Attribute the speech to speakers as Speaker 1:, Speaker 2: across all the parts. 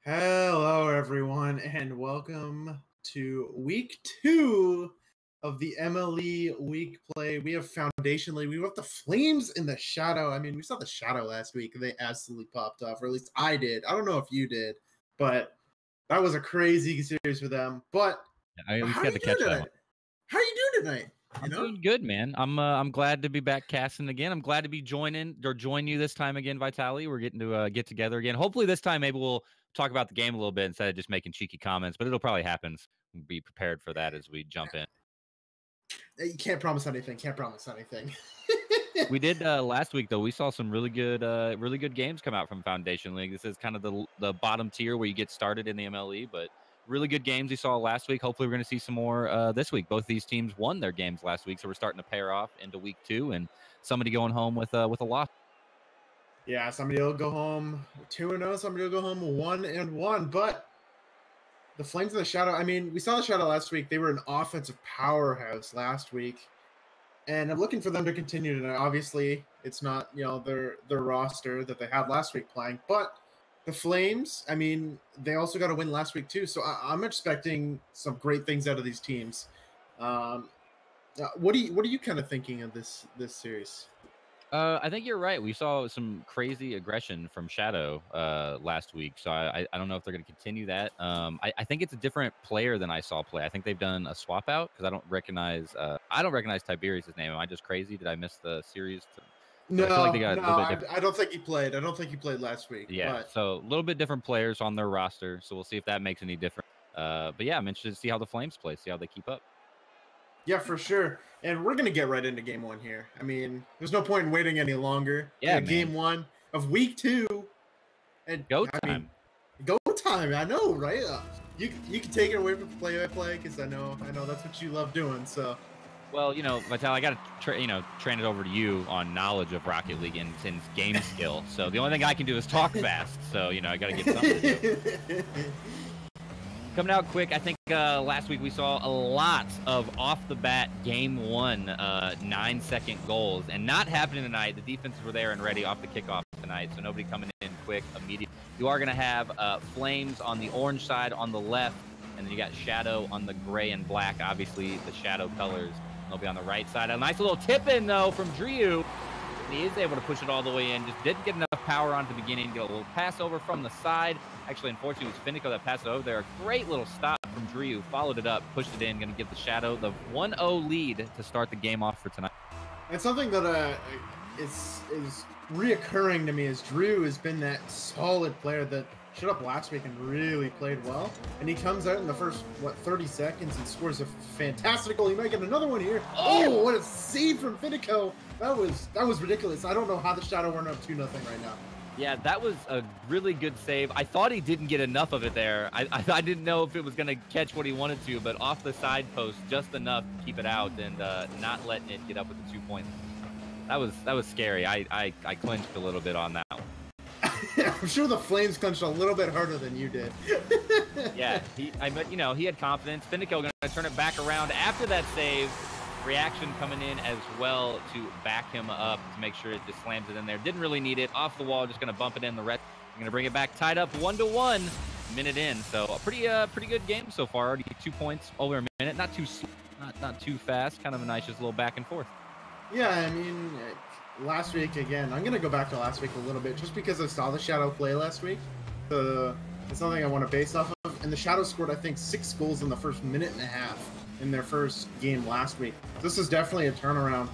Speaker 1: Hello, everyone, and welcome to week 2 of the MLE week play. We have Foundation League. We have the Flames in the Shadow. I mean, we saw the Shadow last week. They absolutely popped off, or at least I did. I don't know if you did, but that was a crazy series for them. But
Speaker 2: I at least got to catch that.
Speaker 1: How are you doing tonight?
Speaker 2: I'm doing good, man. I'm glad to be back casting again. I'm glad to be join you this time again, Vitali. We're getting to get together again. Hopefully this time maybe we'll talk about the game a little bit instead of just making cheeky comments, but it'll probably happen. We'll be prepared for that as we jump in.
Speaker 1: You can't promise anything. Can't promise anything.
Speaker 2: We did last week though. We saw some really good games come out from Foundation League. This is kind of the bottom tier where you get started in the MLE, but really good games we saw last week. Hopefully we're going to see some more this week. Both these teams won their games last week, so we're starting to pair off into week 2 and somebody going home with a loss.
Speaker 1: Yeah, somebody will go home 2-0, somebody will go home 1-1, but the Flames in the Shadow, I mean, we saw the Shadow last week. They were an offensive powerhouse last week, and I'm looking for them to continue tonight. Obviously, it's not, their roster that they had last week playing, but the Flames, I mean, they also got a win last week too, so I'm expecting some great things out of these teams. What are you kind of thinking of this series?
Speaker 2: I think you're right. We saw some crazy aggression from Shadow last week, so I don't know if they're going to continue that. I think it's a different player than I saw play. I think they've done a swap out because I don't recognize Tiberius' name. Am I just crazy? Did I miss the series?
Speaker 1: No, I feel like they got I don't think he played. I don't think he played last week.
Speaker 2: Yeah,
Speaker 1: but
Speaker 2: so a little bit different players on their roster, so we'll see if that makes any difference. But yeah, I'm interested to see how the Flames play, see how they keep up.
Speaker 1: Yeah, for sure. And we're going to get right into game 1 here. I mean, there's no point in waiting any longer.
Speaker 2: Yeah,
Speaker 1: game 1 of week 2. And
Speaker 2: go time.
Speaker 1: Go time. I know, right? You can take it away from play-by-play because I know that's what you love doing. So,
Speaker 2: well, Vital, I got to train it over to you on knowledge of Rocket League and game skill. So the only thing I can do is talk fast. So I got to get something to do. Coming out quick, I think last week we saw a lot of off-the-bat Game 1 9-second goals. And not happening tonight. The defenses were there and ready off the kickoff tonight, so nobody coming in quick, immediate. You are going to have Flames on the orange side on the left, and then you got Shadow on the gray and black, obviously the Shadow colors. They'll be on the right side. A nice little tip-in, though, from Drew. He is able to push it all the way in. Just didn't get enough power on at the beginning. Get a little pass over from the side. Actually, unfortunately, it was Finico that passed it over there. A great little stop from Drew. Followed it up, pushed it in. Going to give the Shadow the 1-0 lead to start the game off for tonight.
Speaker 1: And something that is reoccurring to me is Drew has been that solid player that showed up last week and really played well. And he comes out in the first, 30 seconds and scores a fantastic goal. He might get another one here. Oh, what a save from Finico. That was ridiculous. I don't know how the Shadow weren't up 2-0 right now.
Speaker 2: Yeah, that was a really good save. I thought he didn't get enough of it there. I didn't know if it was going to catch what he wanted to, but off the side post just enough to keep it out and not letting it get up with the 2 points. That was scary. I clinched a little bit on that one.
Speaker 1: I'm sure the Flames clinched a little bit harder than you did.
Speaker 2: Yeah, he had confidence. Finico going to turn it back around after that save. Reaction coming in as well to back him up to make sure it just slams it in there. Didn't really need it. Off the wall, just going to bump it in. The rest going to bring it back tied up 1-1 minute in. So a pretty good game so far. Already 2 points over a minute. Not too fast. Kind of a nice just little back and forth.
Speaker 1: Yeah, I mean, last week again. I'm going to go back to last week a little bit just because I saw the Shadow play last week. It's something I want to base off of. And the Shadow scored, I think, 6 goals in the first minute and a half in their first game last week. This is definitely a turnaround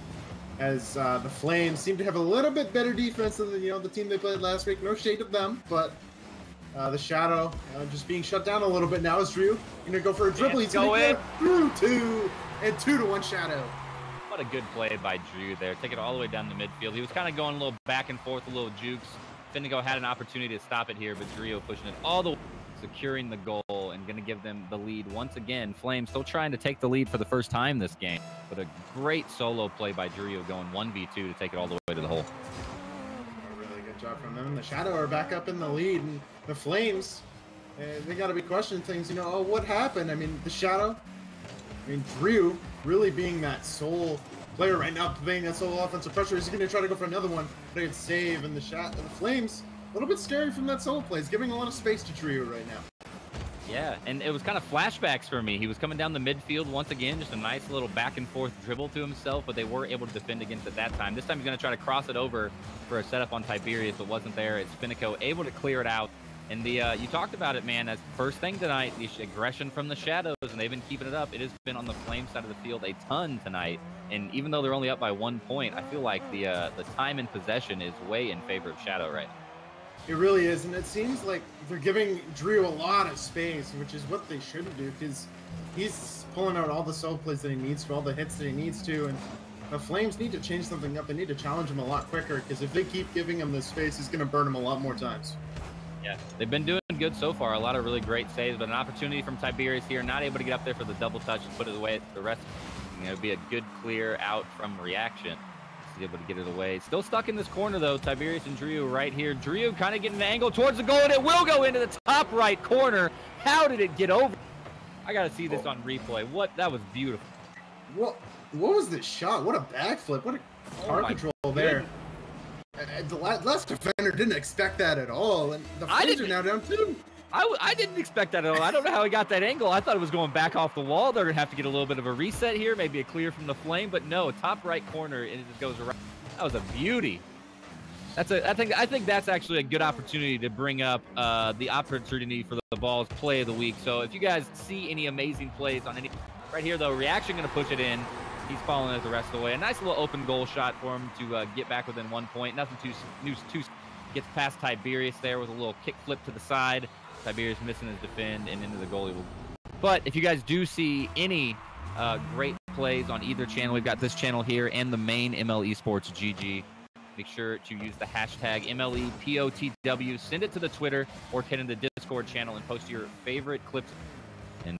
Speaker 1: as the Flames seem to have a little bit better defense than the team they played last week. No shade of them, but the Shadow just being shut down a little bit now. Is Drew going to go for a dribble? He's going to go through 2 and 2-1 Shadow.
Speaker 2: What a good play by Drew there. Take it all the way down the midfield. He was kind of going a little back and forth, a little jukes. Finico had an opportunity to stop it here, but Drew pushing it all the way, securing the goal and going to give them the lead once again. Flames still trying to take the lead for the first time this game, but a great solo play by Drew going 1v2 to take it all the way to the hole.
Speaker 1: A really good job from them. The Shadow are back up in the lead, and the Flames, they got to be questioning things. What happened? I mean, the Shadow, Drew really being that sole player right now, playing that sole offensive pressure. He's going to try to go for another one, but it's save, and the Flames little bit scary from that solo play. He's giving a lot of space to Drew right now.
Speaker 2: Yeah, and it was kind of flashbacks for me. He was coming down the midfield once again, just a nice little back and forth dribble to himself, but they were able to defend against it that time. This time he's going to try to cross it over for a setup on Tiberius, but wasn't there. It's Finico able to clear it out. And the you talked about it, man, as first thing tonight, the aggression from the Shadows, and they've been keeping it up. It has been on the Flame side of the field a ton tonight. And even though they're only up by 1 point, I feel like the time in possession is way in favor of Shadow right now.
Speaker 1: It really is, and it seems like they're giving Drew a lot of space, which is what they should do, because he's pulling out all the solo plays that he needs to, all the hits that he needs to, and the Flames need to change something up. They need to challenge him a lot quicker, because if they keep giving him this space, he's going to burn him a lot more times.
Speaker 2: Yeah, they've been doing good so far. A lot of really great saves, but an opportunity from Tiberius here, not able to get up there for the double touch and put it away. The rest, it'd be a good clear out from reaction. He's able to get it away. Still stuck in this corner, though. Tiberius and Drew right here. Drew kind of getting an angle towards the goal, and it will go into the top right corner. How did it get over? I got to see this on replay. That was beautiful.
Speaker 1: What was this shot? What a backflip. What a car control there. The last defender didn't expect that at all, and the Flames are now down 2.
Speaker 2: I didn't expect that at all. I don't know how he got that angle. I thought it was going back off the wall. They're going to have to get a little bit of a reset here, maybe a clear from the Flame, but no, top right corner, and it just goes around. That was a beauty. I think that's actually a good opportunity to bring up the opportunity for the Balls play of the week. So if you guys see any amazing plays on any right here, though, Reaction going to push it in. He's following it the rest of the way. A nice little open goal shot for him to get back within 1 point. Nothing too gets past Tiberius there with a little kick flip to the side. Tiberius missing his defend and into the goalie. But if you guys do see any great plays on either channel, we've got this channel here and the main MLE Esports GG. Make sure to use the hashtag MLEPOTW. Send it to the Twitter or head in the Discord channel and post your favorite clips. And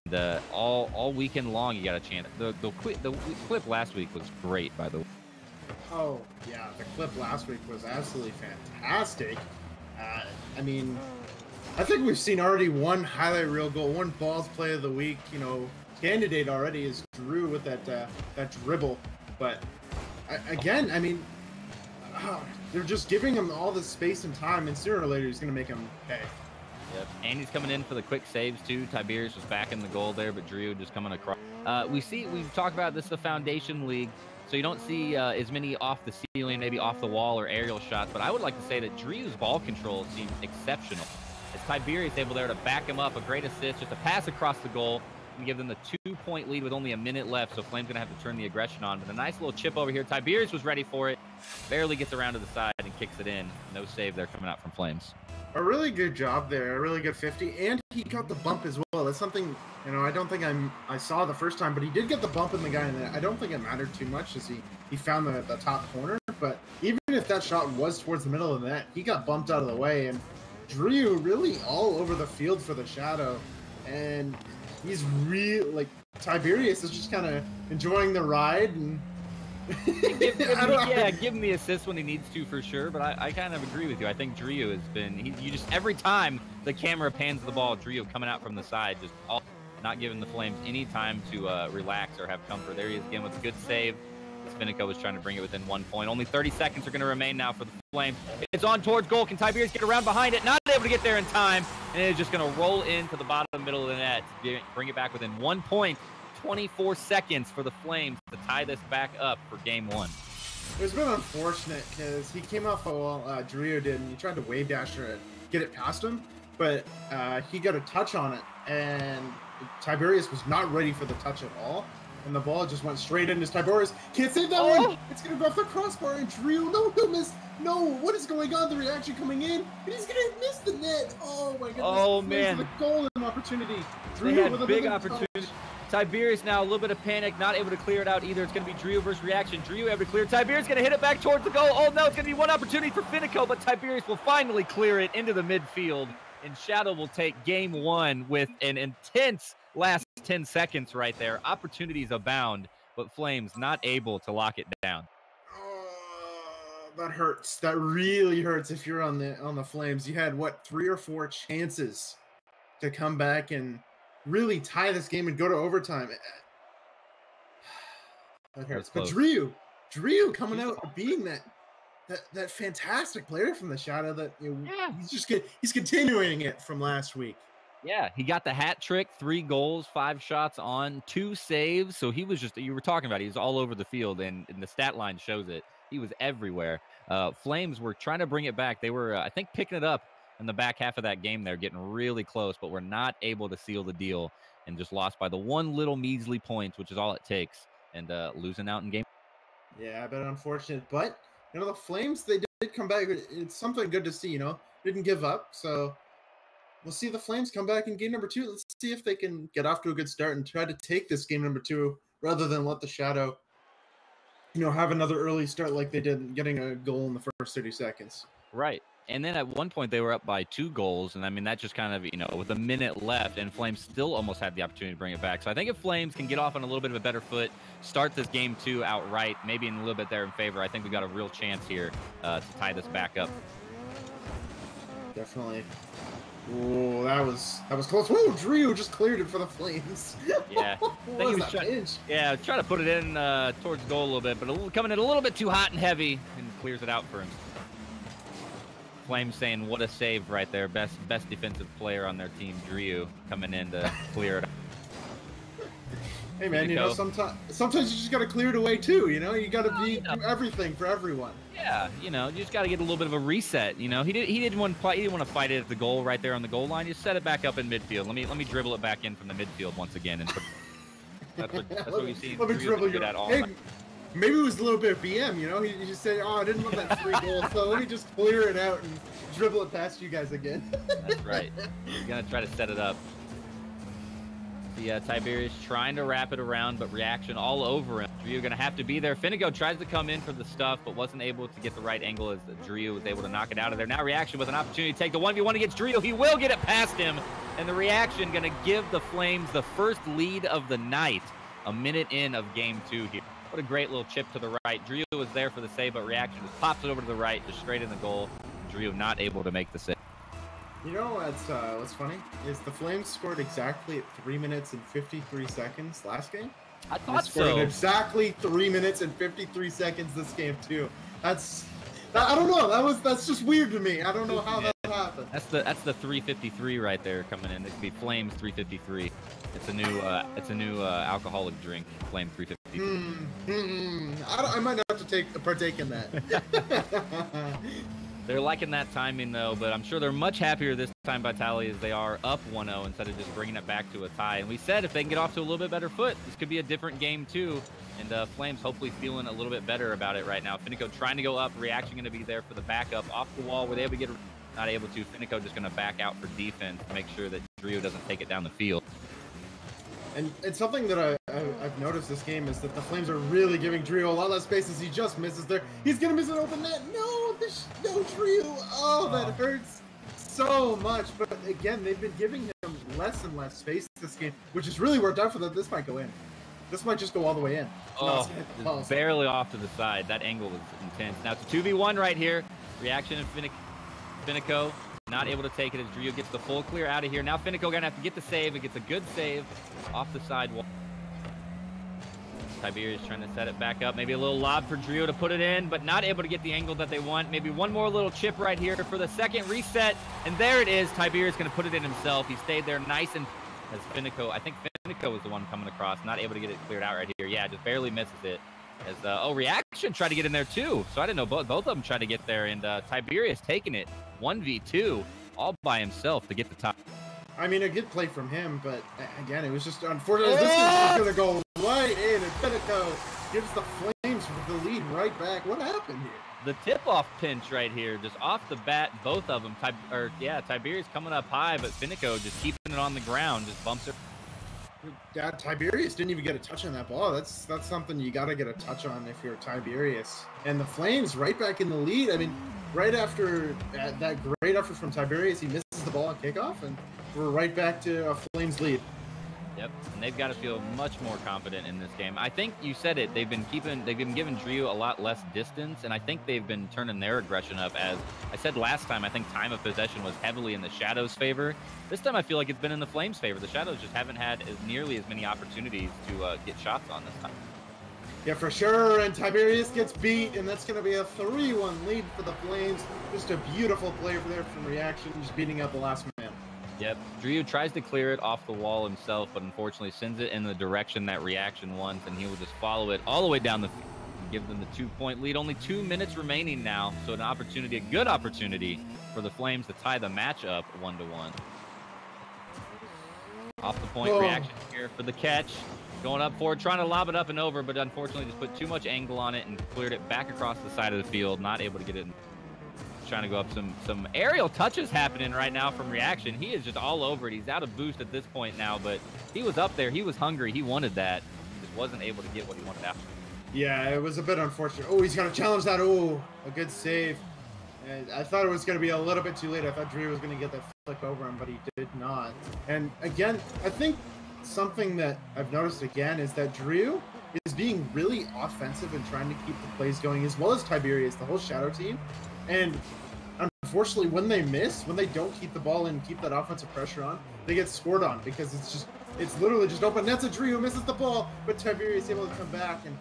Speaker 2: all weekend long, you got a chance. The clip last week was great, by the way.
Speaker 1: Oh, yeah, the clip last week was absolutely fantastic. I mean, I think we've seen already one highlight reel goal, one Balls play of the week, candidate already is Drew with that dribble. But again, I mean, they're just giving him all the space and time, and sooner or later he's going to make him pay.
Speaker 2: Yep, and he's coming in for the quick saves too. Tiberius was back in the goal there, but Drew just coming across. We've talked about this, the Foundation League, so you don't see as many off the ceiling, maybe off the wall or aerial shots, but I would like to say that Drew's ball control seems exceptional. As Tiberius able there to back him up, a great assist, just a pass across the goal and give them the 2-point lead with only a minute left, so Flame's going to have to turn the aggression on. But a nice little chip over here. Tiberius was ready for it, barely gets around to the side and kicks it in. No save there coming out from Flames.
Speaker 1: A really good job there, a really good 50, and he got the bump as well. That's something, I don't think I saw the first time, but he did get the bump in the guy in there. I don't think it mattered too much as he found the top corner, but even if that shot was towards the middle of the net, he got bumped out of the way, and Drew really all over the field for the Shadow, and he's Tiberius is just kind of enjoying the ride, and
Speaker 2: give him the assist when he needs to for sure, but I kind of agree with you. I think Drew has been, every time the camera pans the ball, Drew coming out from the side, just not giving the Flames any time to relax or have comfort. There he is again with a good save. Finico was trying to bring it within 1 point. Only 30 seconds are going to remain now for the Flames. It's on towards goal. Can Tiberius get around behind it? Not able to get there in time, and it is just going to roll into the bottom middle of the net to bring it back within 1 point. 24 seconds for the Flames to tie this back up for game 1.
Speaker 1: It's been unfortunate because he came off Drew did, and he tried to wave dash her and get it past him, but he got a touch on it, and Tiberius was not ready for the touch at all, and the ball just went straight into Tiberius. Can't save that one! It's going to go off the crossbar, and Drew, he'll miss. No, what is going on? The reaction coming in, and he's going to miss the net. Oh, my goodness.
Speaker 2: Oh, man.
Speaker 1: The golden opportunity.
Speaker 2: Drew had a big opportunity. Tiberius now a little bit of panic, not able to clear it out either. It's going to be Drew versus Reaction. Drew able to clear. Tiberius going to hit it back towards the goal. Oh no, it's going to be one opportunity for Finico, but Tiberius will finally clear it into the midfield. And Shadow will take game 1 with an intense last 10 seconds right there. Opportunities abound, but Flames not able to lock it down.
Speaker 1: That hurts. That really hurts if you're on the Flames. You had, 3 or 4 chances to come back and really tie this game and go to overtime. That hurts. But Drew coming out being that that fantastic player from the Shadow that
Speaker 2: Yeah.
Speaker 1: he's continuing it from last week.
Speaker 2: Yeah, he got the hat trick, 3 goals, 5 shots on, 2 saves. So he was just, you were talking about, he was all over the field, and the stat line shows it. He was everywhere. Flames were trying to bring it back. They were, I think, picking it up in the back half of that game. They're getting really close, but were not able to seal the deal and just lost by the one little measly point, which is all it takes, and losing out in game.
Speaker 1: Yeah, but unfortunate. But, the Flames, they did come back. It's something good to see, Didn't give up, so we'll see the Flames come back in game number 2. Let's see if they can get off to a good start and try to take this game number 2 rather than let the Shadow, have another early start like they did, getting a goal in the first 30 seconds.
Speaker 2: Right. And then at one point they were up by 2 goals. And I mean, that just kind of, with a minute left, and Flames still almost had the opportunity to bring it back. So I think if Flames can get off on a little bit of a better foot, start this game 2 outright, maybe in a little bit there in favor, I think we got a real chance here to tie this back up.
Speaker 1: Definitely. Oh, that was close. Oh, Drew just cleared it for the Flames.
Speaker 2: Yeah. I think he was trying to put it in towards goal a little bit, but coming in a little bit too hot and heavy, and clears it out for him. Flames saying, what a save right there. Best defensive player on their team, Drew, coming in to clear it out.
Speaker 1: Hey, man, sometimes you just got to clear it away, too, You got to be everything for everyone.
Speaker 2: Yeah, you just got to get a little bit of a reset, He didn't want to fight it at the goal right there on the goal line. Just set it back up in midfield. Let me dribble it back in from the midfield once again. And that's what we see.
Speaker 1: Let me dribble you at all. Hey, maybe it was a little bit of BM, He just said, I didn't want that 3 goals, so let me just clear it out and dribble it past you guys again.
Speaker 2: That's right. He's going to try to set it up. The Tiberius trying to wrap it around, but reaction all over him. Drew going to have to be there. Finnegan tries to come in for the stuff, but wasn't able to get the right angle as Drew was able to knock it out of there. Now reaction with an opportunity to take the 1v1 against Drew. He will get it past him, and the reaction going to give the Flames the first lead of the night, a minute in of game 2 here. What a great little chip to the right. Drew was there for the save, but reaction just pops it over to the right, just straight in the goal. Drew not able to make the save.
Speaker 1: What's funny is the Flames scored exactly at 3 minutes and 53 seconds last game.
Speaker 2: I thought so.
Speaker 1: Exactly 3 minutes and 53 seconds this game too. I don't know. That's just weird to me. I don't know how that happened.
Speaker 2: That's the 353 right there coming in. It could be Flames 353. It's a new alcoholic drink. Flame 353.
Speaker 1: I might have to partake in that.
Speaker 2: They're liking that timing, though, but I'm sure they're much happier this time by tally as they are up 1-0 instead of just bringing it back to a tie. And we said if they can get off to a little bit better foot, this could be a different game, too. And Flames hopefully feeling a little bit better about it right now. Finnegan trying to go up, reaction going to be there for the backup. Off the wall, were they able to get it? Not able to. Finnegan just going to back out for defense to make sure that Drew doesn't take it down the field.
Speaker 1: And it's something that I've noticed this game is that the Flames are really giving Drew a lot less space as he just misses there. He's going to miss an open net. No, Drew. Oh, that hurts so much. But again, they've been giving him less and less space this game, which has really worked out for them. This might go in. This might just go all the way in.
Speaker 2: Oh, just barely off to the side. That angle was intense. Now it's a 2v1 right here. Reaction and Finnegan not able to take it as Drew gets the full clear out of here. Now Finnegan going to have to get the save. It gets a good save off the sidewall. Tiberius trying to set it back up. Maybe a little lob for Drew to put it in, but not able to get the angle that they want. Maybe one more little chip right here for the second reset. And there it is. Tiberius going to put it in himself. He stayed there nice and as Finnegan. I think Finnegan was the one coming across. Not able to get it cleared out right here. Yeah, just barely misses it. As reaction tried to get in there too. So I didn't know both of them tried to get there. And Tiberius taking it 1v2 all by himself to get the top.
Speaker 1: I mean, a good play from him, but again, it was just unfortunate. This is going to go right in, and Finnegan gives the Flames the lead right back. What happened here?
Speaker 2: The tip-off pinch right here, just off the bat, both of them. Tiberius coming up high, but Finnegan just keeping it on the ground, just bumps it.
Speaker 1: Yeah, Tiberius didn't even get a touch on that ball. That's something you got to get a touch on if you're Tiberius. And the Flames right back in the lead. I mean, right after that great effort from Tiberius, he misses the ball on kickoff, and we're right back to a Flames lead.
Speaker 2: Yep, and they've got to feel much more confident in this game. I think you said it. They've been giving Drew a lot less distance, and I think they've been turning their aggression up. As I said last time, I think time of possession was heavily in the Shadows' favor. This time, I feel like it's been in the Flames' favor. The Shadows just haven't had nearly as many opportunities to get shots on this time.
Speaker 1: Yeah, for sure, and Tiberius gets beat, and that's going to be a 3-1 lead for the Flames. Just a beautiful play there from Reaction, just beating out the last man.
Speaker 2: Yep, Drew tries to clear it off the wall himself, but unfortunately sends it in the direction that Reaction wants, and he will just follow it all the way down the field and give them the 2-point lead. Only 2 minutes remaining now, so an opportunity, a good opportunity for the Flames to tie the match up 1-1. Off the point, Reaction here for the catch. Going up for it, trying to lob it up and over, but unfortunately just put too much angle on it and cleared it back across the side of the field. Not able to get it. Trying to go up some aerial touches happening right now from Reaction. He is just all over it. He's out of boost at this point now, but he was up there. He was hungry. He wanted that. He just wasn't able to get what he wanted after.
Speaker 1: Yeah, it was a bit unfortunate. Oh, he's going to challenge that. Oh, a good save. And I thought it was going to be a little bit too late. I thought Drew was going to get that flick over him, but he did not. And again, I think something that I've noticed again is that Drew is being really offensive and trying to keep the plays going, as well as Tiberius, the whole Shadow team. And unfortunately, when they miss, when they don't keep the ball and keep that offensive pressure on, they get scored on because it's literally just open. That's a Drew who misses the ball, but Tiberius is able to come back. And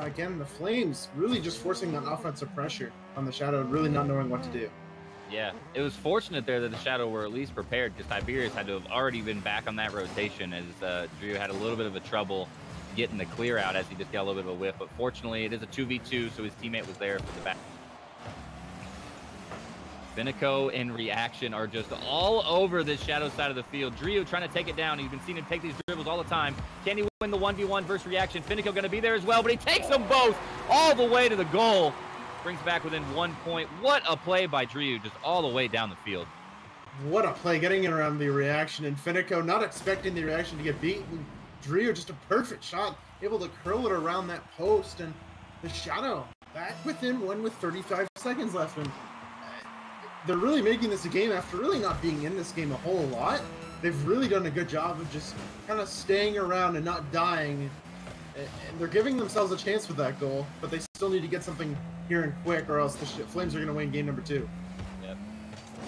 Speaker 1: again, the Flames really just forcing that offensive pressure on the Shadow and really not knowing what to do.
Speaker 2: Yeah, it was fortunate there that the Shadow were at least prepared because Tiberius had to have already been back on that rotation as Drew had a little bit of a trouble getting the clear out as he just got a little bit of a whiff. But fortunately, it is a 2v2, so his teammate was there for the back. Finico and Reaction are just all over this Shadow side of the field. Drew trying to take it down. You've been seeing him take these dribbles all the time. Can he win the 1v1 versus Reaction? Finico going to be there as well, but he takes them both all the way to the goal. Brings back within 1 point. What a play by Drew, just all the way down the field.
Speaker 1: What a play, getting it around the Reaction. And Finico not expecting the Reaction to get beaten. Drew just a perfect shot, able to curl it around that post. And the Shadow back within one with 35 seconds left. And they're really making this a game after really not being in this game a whole lot. They've really done a good job of just kind of staying around and not dying. And they're giving themselves a chance with that goal, but they still need to get something here and quick, or else the Flames are going to win game number 2.
Speaker 2: Yep.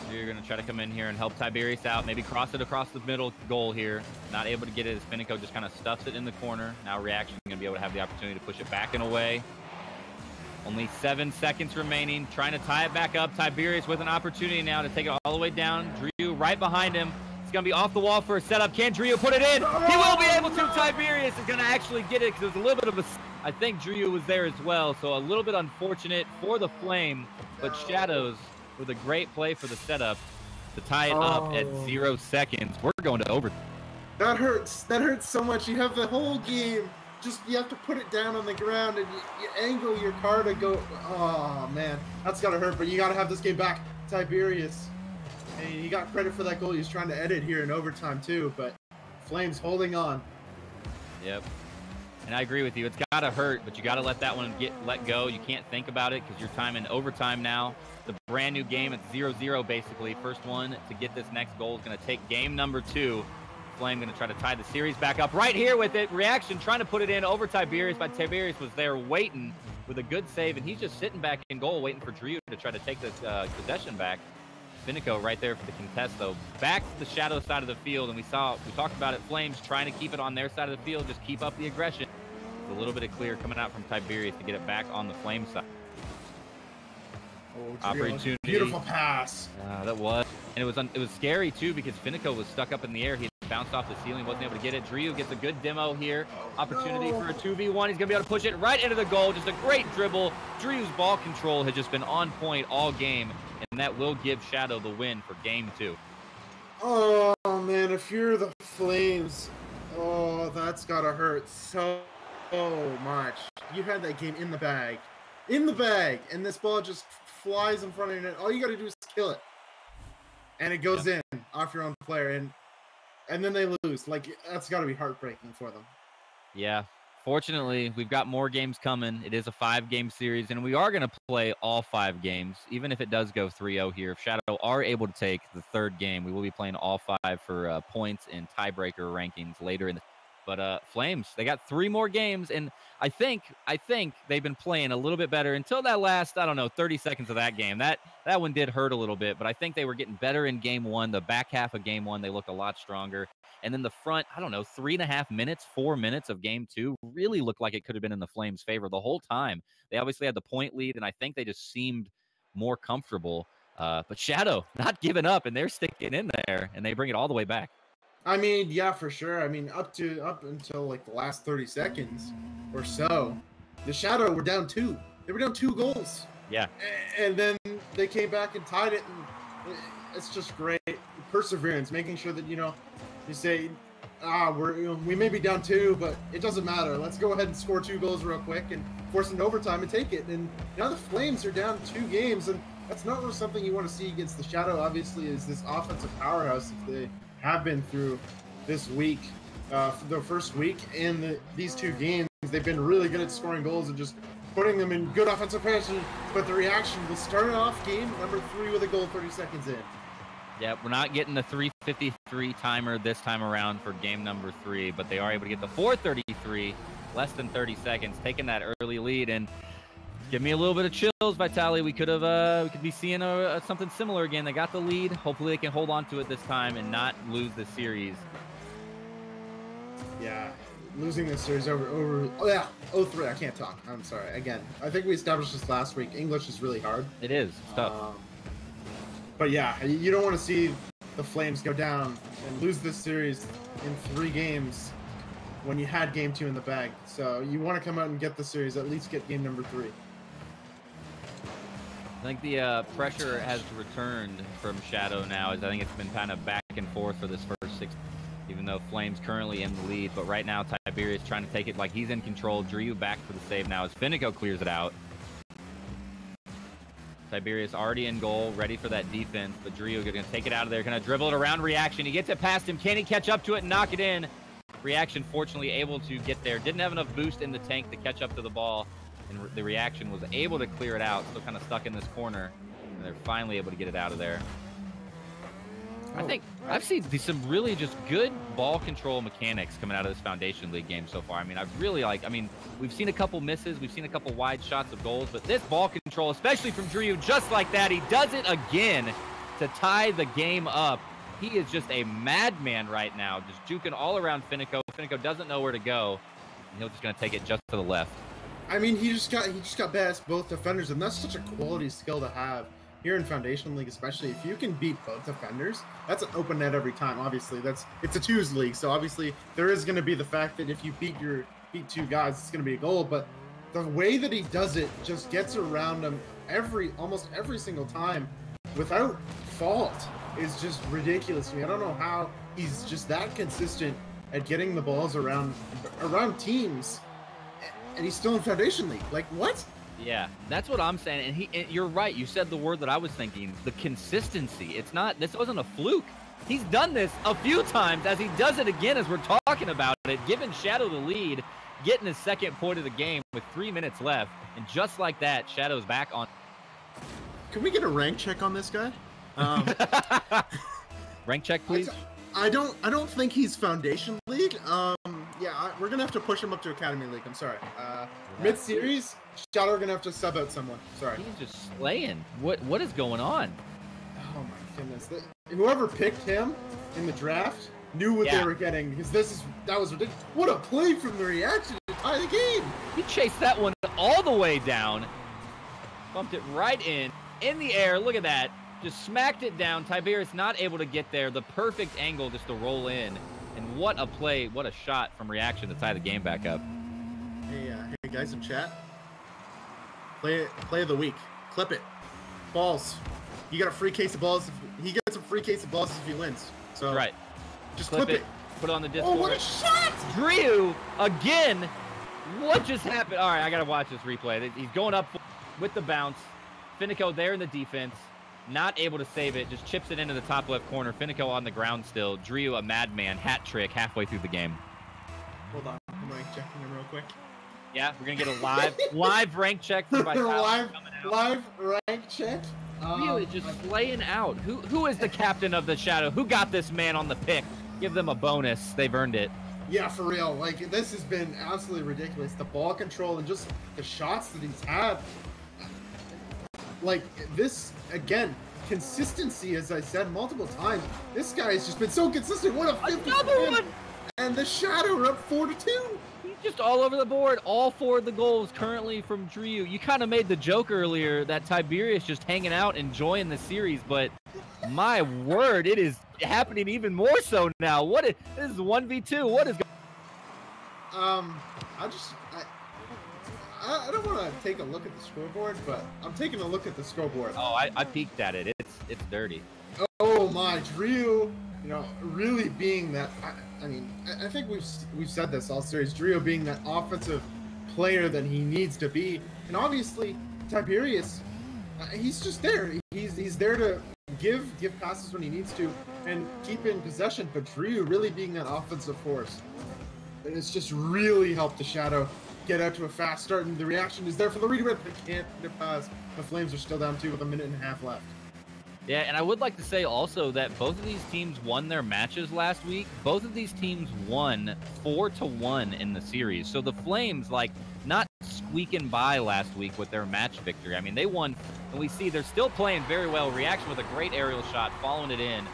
Speaker 2: So you're going to try to come in here and help Tiberius out, maybe cross it across the middle goal here. Not able to get it as Finico just kind of stuffs it in the corner. Now Reaction going to be able to have the opportunity to push it back and away. Only 7 seconds remaining, trying to tie it back up. Tiberius with an opportunity now to take it all the way down. Drew right behind him. It's going to be off the wall for a setup. Can Drew put it in? He will be able to. Tiberius is going to actually get it because there's a little bit of a... I think Drew was there as well, so a little bit unfortunate for the Flame. But Shadows with a great play for the setup to tie it up at 0 seconds. We're going to overtime.
Speaker 1: That hurts. That hurts so much. You have the whole game. Just, you have to put it down on the ground and you angle your car to go. Oh, man. That's got to hurt, but you got to have this game back. Tiberius. And he got credit for that goal. He was trying to edit here in overtime, too, but Flames holding on.
Speaker 2: Yep. And I agree with you. It's got to hurt, but you got to let that one let go. You can't think about it because you're time in overtime now. It's a brand new game. It's 0-0, basically. First one to get this next goal is going to take game number 2. Flame going to try to tie the series back up right here with it. Reaction trying to put it in over Tiberius, but Tiberius was there waiting with a good save, and he's just sitting back in goal waiting for Drew to try to take this possession back. Finico right there for the contest, though. Back to the Shadow side of the field, and we talked about it. Flames trying to keep it on their side of the field, just keep up the aggression. There's a little bit of clear coming out from Tiberius to get it back on the Flame side.
Speaker 1: Oh, opportunity. Beautiful pass.
Speaker 2: That was. And it was scary, too, because Finico was stuck up in the air. He bounced off the ceiling, wasn't able to get it. Drew gets a good demo here. Opportunity for a 2v1. He's going to be able to push it right into the goal. Just a great dribble. Drew's ball control has just been on point all game, and that will give Shadow the win for game 2.
Speaker 1: Oh, man, if you're the Flames, oh, that's got to hurt so much. You had that game in the bag. In the bag, and this ball just flies in front of your net. All you got to do is kill it. And it goes in off your own player, and then they lose. Like, that's got to be heartbreaking for them.
Speaker 2: Yeah. Fortunately, we've got more games coming. It is a 5-game series, and we are going to play all 5 games, even if it does go 3-0 here. If Shadow are able to take the 3rd game, we will be playing all 5 for points and tiebreaker rankings later in the But Flames, they got 3 more games, and I think they've been playing a little bit better until that last, I don't know, 30 seconds of that game. That one did hurt a little bit, but I think they were getting better in game 1. The back half of game 1, they looked a lot stronger. And then the front, I don't know, 3.5 minutes, 4 minutes of game 2 really looked like it could have been in the Flames' favor the whole time. They obviously had the point lead, and I think they just seemed more comfortable. But Shadow not giving up, and they're sticking in there, and they bring it all the way back.
Speaker 1: I mean, yeah, for sure. I mean, up until like the last 30 seconds or so, the Shadow were down 2. They were down 2 goals.
Speaker 2: Yeah.
Speaker 1: And then they came back and tied it, and it's just great perseverance, making sure that, you say, we may be down 2, but it doesn't matter. Let's go ahead and score 2 goals real quick and force an overtime and take it. And now the Flames are down 2 games, and that's not really something you want to see against the Shadow. Obviously, is this offensive powerhouse if they have been through this week, the first week, and these 2 games. They've been really good at scoring goals and just putting them in good offensive position. But the reaction, they started off game number 3 with a goal 30 seconds in.
Speaker 2: Yeah, we're not getting the 3:53 timer this time around for game number 3, but they are able to get the 4:33, less than 30 seconds, taking that early lead. And give me a little bit of chills, Vitaly. We could be seeing something similar again. They got the lead. Hopefully they can hold on to it this time and not lose the series.
Speaker 1: Yeah, losing this series over 0-3. I can't talk. I'm sorry. Again, I think we established this last week. English is really hard.
Speaker 2: It is. It's tough.
Speaker 1: But yeah, you don't want to see the Flames go down and lose this series in 3 games when you had game 2 in the bag. So you want to come out and get the series, at least get game number 3.
Speaker 2: I think the pressure has returned from Shadow now, as I think it's been kind of back and forth for this first 6, even though Flames currently in the lead. But right now, Tiberius trying to take it like he's in control. Drew back for the save now as Finico clears it out. Tiberius already in goal, ready for that defense, but Drew going to take it out of there, going to dribble it around Reaction. He gets it past him. Can he catch up to it and knock it in? Reaction fortunately able to get there. Didn't have enough boost in the tank to catch up to the ball, and the Reaction was able to clear it out. Still kind of stuck in this corner, and they're finally able to get it out of there. I think I've seen some really just good ball control mechanics coming out of this Foundation League game so far. I mean, we've seen a couple misses, we've seen a couple wide shots of goals, but this ball control, especially from Drew, just like that, he does it again to tie the game up. He is just a madman right now, just juking all around Finico. Finico doesn't know where to go, and he's just going to take it just to the left.
Speaker 1: I mean, he just got past both defenders, and that's such a quality skill to have here in Foundation League, especially if you can beat both defenders. That's an open net every time. Obviously, it's a twos league, so obviously there is going to be the fact that if you beat 2 guys, it's going to be a goal. But the way that he does it just gets around him almost every single time without fault is just ridiculous to me. I don't know how he's just that consistent at getting the balls around teams, and he's still in Foundation League. Like, what?
Speaker 2: Yeah, that's what I'm saying. And you're right. You said the word that I was thinking, the consistency. This wasn't a fluke. He's done this a few times, as he does it again as we're talking about it, giving Shadow the lead, getting his 2nd point of the game with 3 minutes left. And just like that, Shadow's back on.
Speaker 1: Can we get a rank check on this guy?
Speaker 2: Rank check, please.
Speaker 1: I don't think he's Foundation League. Yeah, we're gonna have to push him up to Academy League. I'm sorry. Mid-series, Shadow are gonna have to sub out someone. Sorry.
Speaker 2: He's just slaying. What is going on?
Speaker 1: Oh my goodness! Whoever picked him in the draft knew what they were getting, because that was ridiculous. What a play from the Reaction to tie the game!
Speaker 2: He chased that one all the way down, bumped it right in the air. Look at that. Just smacked it down. Tiberius not able to get there. The perfect angle just to roll in. And what a play, what a shot from Reaction to tie the game back up.
Speaker 1: Hey guys in chat. Play of the week. Clip it. Balls. You got a free case of balls. He gets a free case of balls if he wins. So
Speaker 2: that's right.
Speaker 1: Just clip it.
Speaker 2: Put it on the Discord.
Speaker 1: Oh, what a shot!
Speaker 2: Drew again. What just happened? All right, I got to watch this replay. He's going up with the bounce. Finico there in the defense. Not able to save it. Just chips it into the top left corner. Finico on the ground still. Drew, a madman. Hat trick halfway through the game.
Speaker 1: Hold on. I'm rank checking him real quick.
Speaker 2: Yeah, we're going to get a live rank check from
Speaker 1: live rank check.
Speaker 2: Really just laying out. Who is the captain of the Shadow? Who got this man on the pick? Give them a bonus. They've earned it.
Speaker 1: Yeah, for real. Like, this has been absolutely ridiculous. The ball control and just the shots that he's had. Like, this, again, consistency, as I said multiple times. This guy has just been so consistent. What a 50
Speaker 2: Another one!
Speaker 1: And the Shadow are up 4-2.
Speaker 2: He's just all over the board. All 4 of the goals currently from Drew. You kind of made the joke earlier that Tiberius just hanging out, enjoying the series, but my word, it is happening even more so now. This is 1v2. What is
Speaker 1: I don't want to take a look at the scoreboard, but I'm taking a look at the scoreboard.
Speaker 2: Oh, I peeked at it. It's dirty.
Speaker 1: Oh my, Drew, you know, really being that. I mean, I think we've said this all series. Drew being that offensive player that he needs to be, and obviously Tiberius, he's just there. He's there to give passes when he needs to and keep in possession. But Drew really being that offensive force, and it's just really helped the Shadow get out to a fast start, and the reaction is there for the redirect, but can't get past. The Flames are still down 2 with a minute and a half left.
Speaker 2: Yeah, and I would like to say also that both of these teams won their matches last week. Both of these teams won 4-1 in the series. So the Flames, like, not squeaking by last week with their match victory. I mean, they won, and we see they're still playing very well. Reaction with a great aerial shot, following it in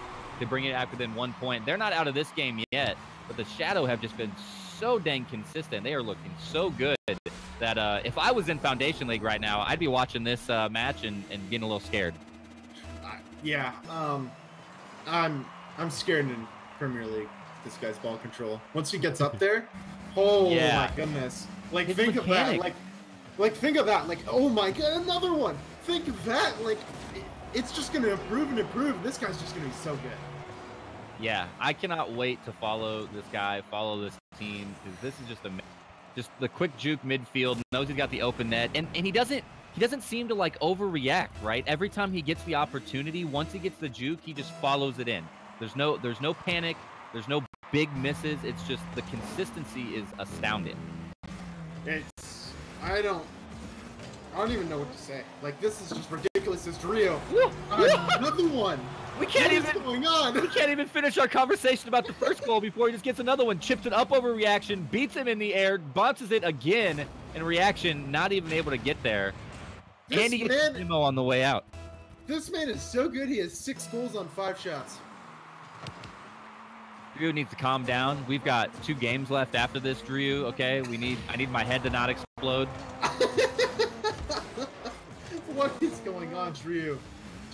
Speaker 2: to bring it back within 1 point. They're not out of this game yet, but the Shadow have just been so dang consistent. They are looking so good that if I was in Foundation League right now, I'd be watching this match and getting a little scared.
Speaker 1: Yeah, I'm scared in Premier League. This guy's ball control. Once he gets up there, oh
Speaker 2: yeah.
Speaker 1: My goodness! Like,
Speaker 2: His
Speaker 1: think
Speaker 2: mechanic.
Speaker 1: of that. Like think of that. Like, oh my god, another one. Think of that. Like, it's just gonna improve and improve. This guy's just gonna be so good.
Speaker 2: Yeah, I cannot wait to follow this guy, follow this team, because this is just the quick juke midfield. Knows he's got the open net, and he doesn't seem to like overreact, right? Every time he gets the opportunity, once he gets the juke, he just follows it in. There's no panic, there's no big misses. It's just the consistency is astounding.
Speaker 1: I don't even know what to say. Like, this is just ridiculous. It's Rio. Another one.
Speaker 2: We can't even finish our conversation about the first goal before he just gets another one. Chips it up over Reaction, beats him in the air, bounces it again, and Reaction not even able to get there. And he gets Nemo on the way out.
Speaker 1: This man is so good. He has 6 goals on 5 shots.
Speaker 2: Drew needs to calm down. We've got 2 games left after this, Drew. Okay, I need my head to not explode.
Speaker 1: What is going on, Drew?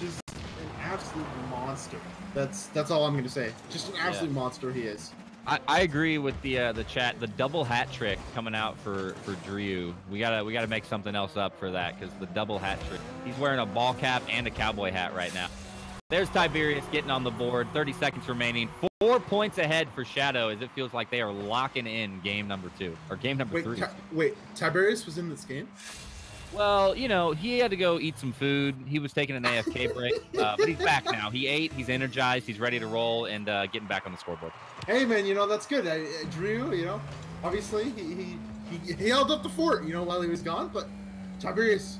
Speaker 1: Just an absolute monster. That's all I'm gonna say. Just an absolute monster he is.
Speaker 2: I agree with the chat. The double hat trick coming out for Drew. We gotta make something else up for that, because the double hat trick. He's wearing a ball cap and a cowboy hat right now. There's Tiberius getting on the board. 30 seconds remaining. 4 points ahead for Shadow, as it feels like they are locking in game number 2 or game number 3.
Speaker 1: Wait, Tiberius was in this game?
Speaker 2: Well, you know, he had to go eat some food. He was taking an AFK break, but he's back now. He ate, he's energized, he's ready to roll, and getting back on the scoreboard.
Speaker 1: Hey, man, you know, that's good. Drew, you know, obviously he held up the fort, you know, while he was gone. But Tiberius,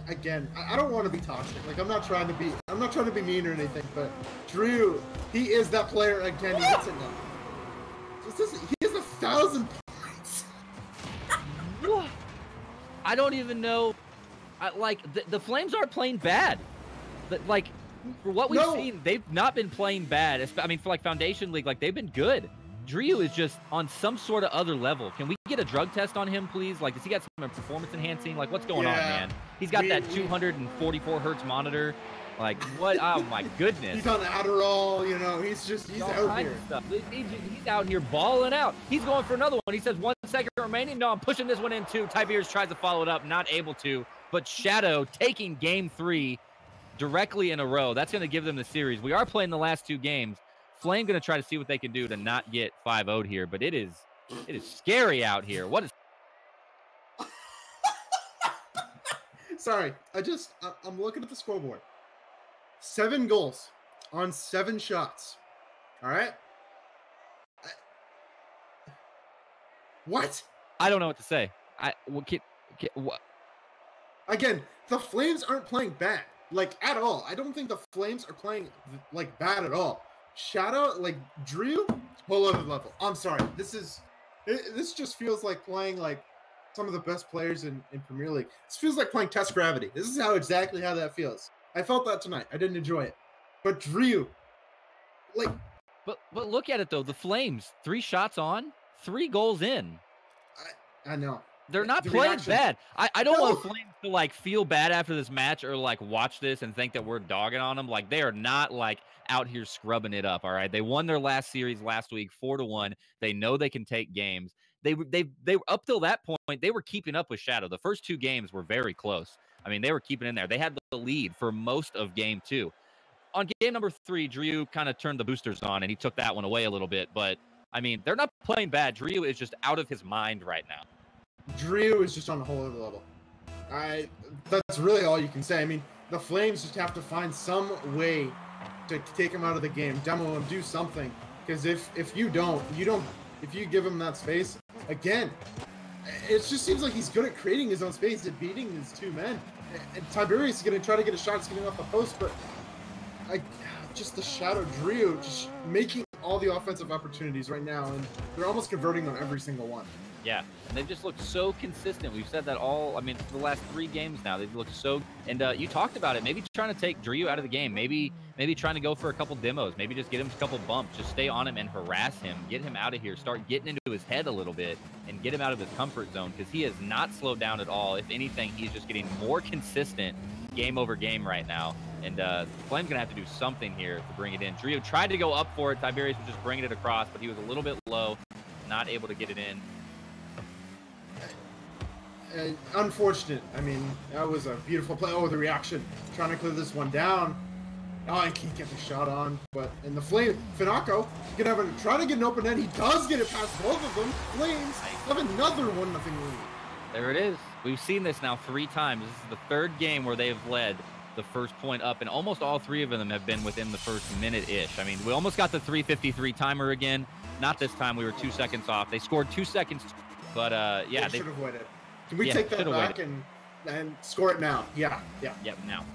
Speaker 1: again, I don't want to be toxic. Like, I'm not trying to be mean or anything. But Drew, he is that player again. He hits it now. He has 1,000 points.
Speaker 2: What? I don't even know. The Flames aren't playing bad. Like, for what we've seen, they've not been playing bad. I mean, for like Foundation League, like, they've been good. Drew is just on some sort of other level. Can we get a drug test on him, please? Like, does he got some performance enhancing? Like, what's going on, man? He's got that 244 hertz monitor. Like, what? Oh my goodness.
Speaker 1: He's on Adderall, you know. He's out here.
Speaker 2: He's out here balling out. He's going for another one. He says 1 second remaining. No, I'm pushing this one in too. Tiberius tries to follow it up, not able to. But Shadow taking game 3 directly in a row. That's going to give them the series. We are playing the last 2 games. Flame going to try to see what they can do to not get 5-0'd here, but it is scary out here. What is?
Speaker 1: Sorry, I'm looking at the scoreboard. 7 goals on 7 shots. All right. What?
Speaker 2: I don't know what to say. What?
Speaker 1: Again, the Flames aren't playing bad, like, at all. I don't think the Flames are playing like bad at all. Shadow, like Drew, whole other level. I'm sorry. This just feels like playing like some of the best players in Premier League. This feels like playing Test Gravity. This is exactly how that feels. I felt that tonight. I didn't enjoy it. But Drew, like,
Speaker 2: but look at it though. The Flames, 3 shots on, 3 goals in.
Speaker 1: I know.
Speaker 2: They're not playing bad. I don't want Flames to like feel bad after this match or like watch this and think that we're dogging on them. Like they are not like out here scrubbing it up. All right, they won their last series last week 4-1. They know they can take games. They up till that point they were keeping up with Shadow. The first 2 games were very close. I mean they were keeping in there. They had the lead for most of game 2. On game number 3, Drew kind of turned the boosters on and he took that one away a little bit. But I mean they're not playing bad. Drew is just out of his mind right now.
Speaker 1: Drew is just on a whole other level. That's really all you can say. I mean, the Flames just have to find some way to take him out of the game, demo him, do something. Because if you give him that space, again, it just seems like he's good at creating his own space and beating his 2 men. And Tiberius is going to try to get a shot, it's getting off the post, but just the Shadow Drew just making all the offensive opportunities right now, and they're almost converting on every single one.
Speaker 2: Yeah, and they've just looked so consistent. We've said that for the last 3 games now. They've looked so, and you talked about it. Maybe trying to take Drew out of the game. Maybe trying to go for a couple demos. Maybe just get him a couple bumps. Just stay on him and harass him. Get him out of here. Start getting into his head a little bit and get him out of his comfort zone because he has not slowed down at all. If anything, he's just getting more consistent game over game right now. And Flame's going to have to do something here to bring it in. Drew tried to go up for it. Tiberius was just bringing it across, but he was a little bit low, not able to get it in.
Speaker 1: Unfortunate. I mean, that was a beautiful play. Oh, the reaction. Trying to clear this one down. Oh, I can't get the shot on. But in the Flame, Finacco try to get an open net. He does get it past both of them. Flames have another 1-0 lead.
Speaker 2: There it is. We've seen this now 3 times. This is the 3rd game where they've led the first point up, and almost all 3 of them have been within the first minute-ish. I mean, we almost got the 3:53 timer again. Not this time. We were 2 seconds off. They scored 2 seconds, but yeah.
Speaker 1: They should have waited. Can we take that back and score it now? Yeah.
Speaker 2: Yep, now.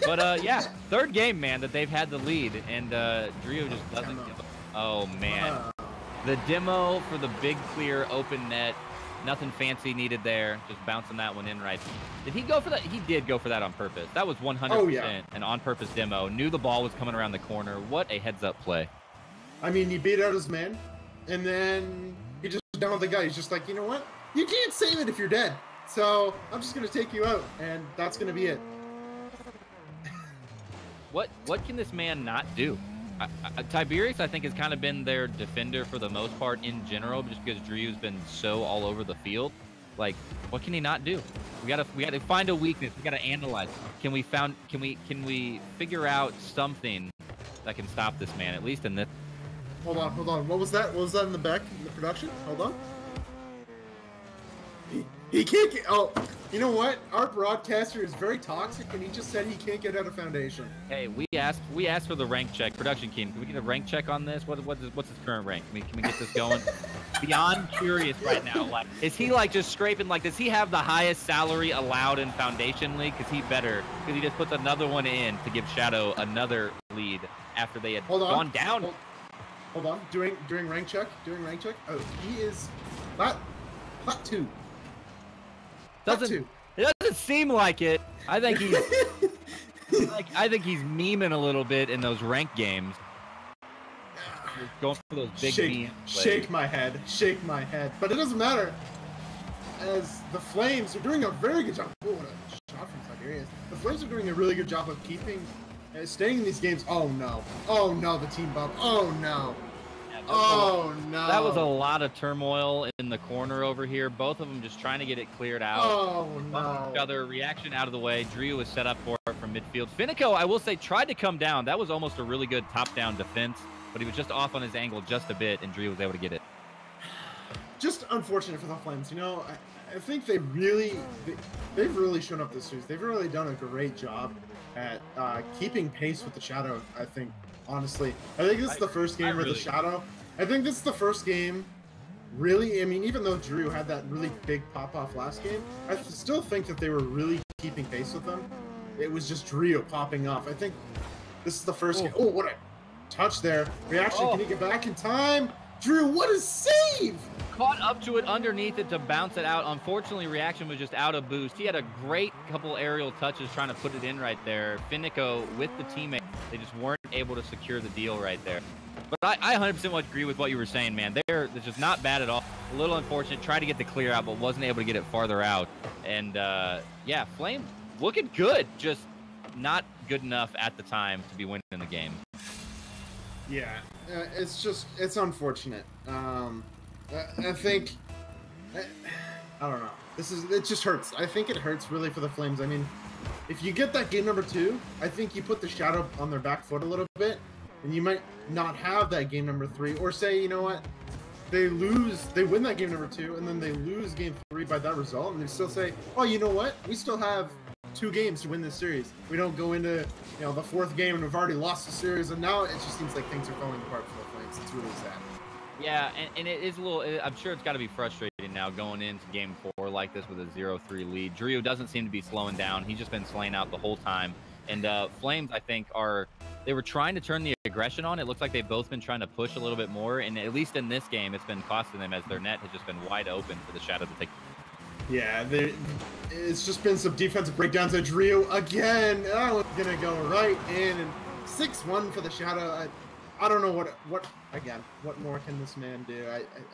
Speaker 2: But yeah, 3rd game, man, that they've had the lead, and Drew just doesn't give up. Oh, man. The demo for the big clear open net. Nothing fancy needed there. Just bouncing that one in right. Did he go for that? He did go for that on purpose. That was 100% an on-purpose demo. Knew the ball was coming around the corner. What a heads-up play.
Speaker 1: I mean, he beat out his man, and then he just down with the guy. He's just like, you know what? You can't save it if you're dead. So I'm just going to take you out, and that's going to be it.
Speaker 2: What can this man not do? Tiberius, I think, has kind of been their defender for the most part in general, just because Drew's been so all over the field. Like, what can he not do? We gotta find a weakness. We gotta analyze. Can we figure out something that can stop this man, at least in this?
Speaker 1: Hold on. What was that? What was that in the back in the production? Hold on. He can't get. Oh, you know what? Our broadcaster is very toxic, and he just said he can't get out of foundation.
Speaker 2: Hey, we asked for the rank check. Production team, can we get a rank check on this? What's his current rank? Can we get this going? Beyond curious right now. Like, is he like just scraping? Like, does he have the highest salary allowed in Foundation League? Because he better. Because he just puts another one in to give Shadow another lead after they had gone down.
Speaker 1: Hold on. Doing rank check. Oh, he is flat 2.
Speaker 2: It doesn't seem like it. I think he's I think he's memeing a little bit in those ranked games. He's going for those big memes.
Speaker 1: Shake my head. But it doesn't matter. As the Flames are doing a very good job. Oh, what a shot from Tiberius. The Flames are doing a really good job of staying in these games. Oh no, the team bump. Oh no. No.
Speaker 2: That was a lot of turmoil in the corner over here. Both of them just trying to get it cleared out.
Speaker 1: Oh, no.
Speaker 2: Each other, reaction out of the way. Drew was set up for it from midfield. Finacco, I will say, tried to come down. That was almost a really good top-down defense, but he was just off on his angle just a bit, and Drew was able to get it.
Speaker 1: Just unfortunate for the Flames. You know, I think they've really shown up this series. They've really done a great job at keeping pace with the Shadow, I think. Honestly, I think this is the first game where the Shadow. I think this is the first game. Really, I mean, even though Drew had that really big pop-off last game, I still think that they were really keeping pace with them. It was just Drew popping off. I think this is the first game. Oh, what a touch there. Reaction, can he get back in time? Drew, what a save!
Speaker 2: Caught up to it underneath it to bounce it out. Unfortunately, Reaction was just out of boost. He had a great couple aerial touches trying to put it in right there. Finico with the teammate, they just weren't able to secure the deal right there. But I 100% agree with what you were saying, man. They're just not bad at all. A little unfortunate. Tried to get the clear out, but wasn't able to get it farther out. And, yeah, Flame looking good. Just not good enough at the time to be winning the game.
Speaker 1: Yeah, it's unfortunate. I think, I don't know. It just hurts. I think it hurts really for the Flames. I mean, if you get that game number 2, I think you put the Shadow on their back foot a little bit, and you might not have that game number 3, or say, you know what, they win that game number 2, and then they lose game 3 by that result, and they still say, oh, you know what, we still have 2 games to win this series. We don't go into, you know, the 4th game and we've already lost the series, and now it just seems like things are falling apart for the Flames. It's really sad.
Speaker 2: Yeah, and it is a little, I'm sure it's got to be frustrating now going into game 4 like this with a 0-3 lead. Drew doesn't seem to be slowing down. He's just been slaying out the whole time. And Flames, I think, they were trying to turn the aggression on. It looks like they've both been trying to push a little bit more. And at least in this game, it's been costing them as their net has just been wide open for the Shadow to take.
Speaker 1: Yeah, it's just been some defensive breakdowns at Drew again. That was going to go right in. And 6-1 for the Shadow. I don't know what more can this man do?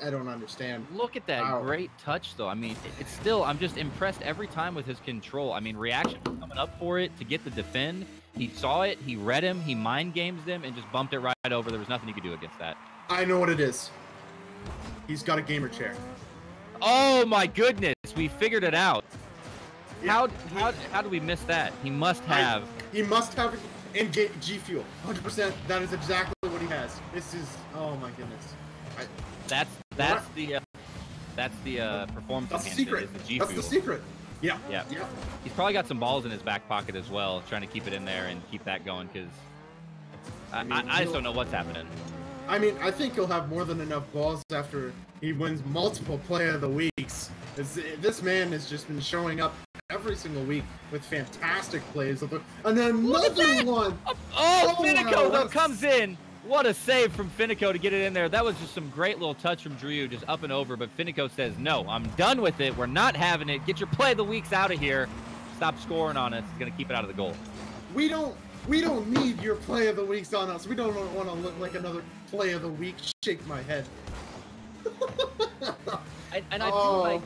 Speaker 1: I don't understand.
Speaker 2: Look at that great touch, though. I mean, it's still, I'm just impressed every time with his control. I mean, Reaction coming up for it to get the defend. He saw it, he read him, he mind games them, and just bumped it right over. There was nothing he could do against that.
Speaker 1: I know what it is. He's got a gamer chair.
Speaker 2: Oh my goodness, we figured it out. Yeah. How do we miss that? He must have.
Speaker 1: He must have. And G Fuel, 100%. That is exactly what he has. This is, oh my goodness.
Speaker 2: That's the performance.
Speaker 1: That's the secret.
Speaker 2: The G Fuel.
Speaker 1: That's the secret. Yeah.
Speaker 2: Yeah. He's probably got some balls in his back pocket as well, trying to keep it in there and keep that going. Because I just don't know what's happening.
Speaker 1: I mean, I think he'll have more than enough balls after he wins multiple Play of the Weeks. This man has just been showing up every single week with fantastic plays. And then another one.
Speaker 2: Oh, Finico though comes in. What a save from Finico to get it in there. That was just some great little touch from Drew, just up and over. But Finico says, no, I'm done with it. We're not having it. Get your Play of the Weeks out of here. Stop scoring on us. He's going to keep it out of the goal.
Speaker 1: We don't need your Play of the Weeks on us. We don't want to look like another Play of the Week. Shake my head.
Speaker 2: I feel like,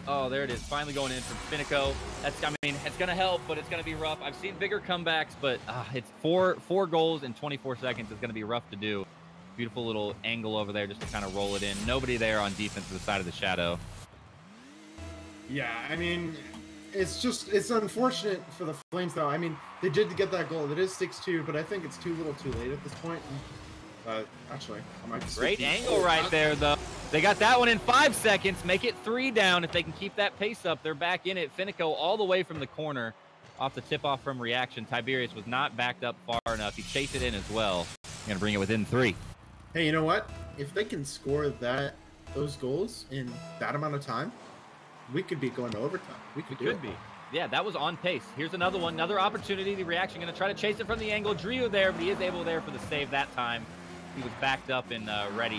Speaker 2: oh, there it is. Finally going in from Finico. I mean, it's going to help, but it's going to be rough. I've seen bigger comebacks, but it's four goals in 24 seconds. It's going to be rough to do. Beautiful little angle over there just to kind of roll it in. Nobody there on defense to the side of the Shadow.
Speaker 1: Yeah, I mean, it's unfortunate for the Flames, though. I mean, they did get that goal. It is 6-2, but I think it's too little too late at this point. Actually, I might just
Speaker 2: great angle right there, though. They got that one in 5 seconds. Make it 3 down. If they can keep that pace up, they're back in it. Finico all the way from the corner off the tip-off from Reaction. Tiberius was not backed up far enough. He chased it in as well. Going to bring it within 3.
Speaker 1: Hey, you know what? If they can score those goals in that amount of time, we could be going to overtime. We could be.
Speaker 2: Yeah, that was on pace. Here's another one. Another opportunity. The Reaction going to try to chase it from the angle. Drio there, but he is able there for the save that time. He was backed up and ready.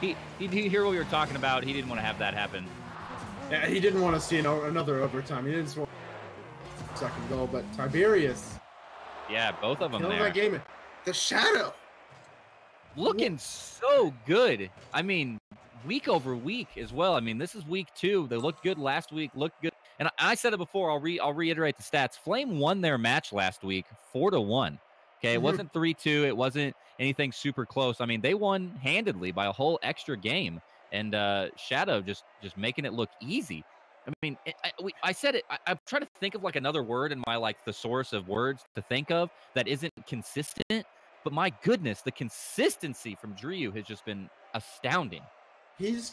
Speaker 2: He hear what we were talking about. He didn't want to have that happen.
Speaker 1: Yeah, he didn't want to see another overtime. He didn't want a second goal, but Tiberius.
Speaker 2: Yeah, both of them there.
Speaker 1: That game. The Shadow.
Speaker 2: Looking so good. I mean, week over week as well. I mean, this is week 2. They looked good last week. Looked good. And I said it before. I'll reiterate the stats. Flame won their match last week 4-1. Okay, it wasn't 3-2. It wasn't anything super close. I mean, they won handedly by a whole extra game, and Shadow just making it look easy. I mean, I said it. I'm trying to think of like another word in my thesaurus of words to think of that isn't consistent. But my goodness, the consistency from Drew has just been astounding.
Speaker 1: He's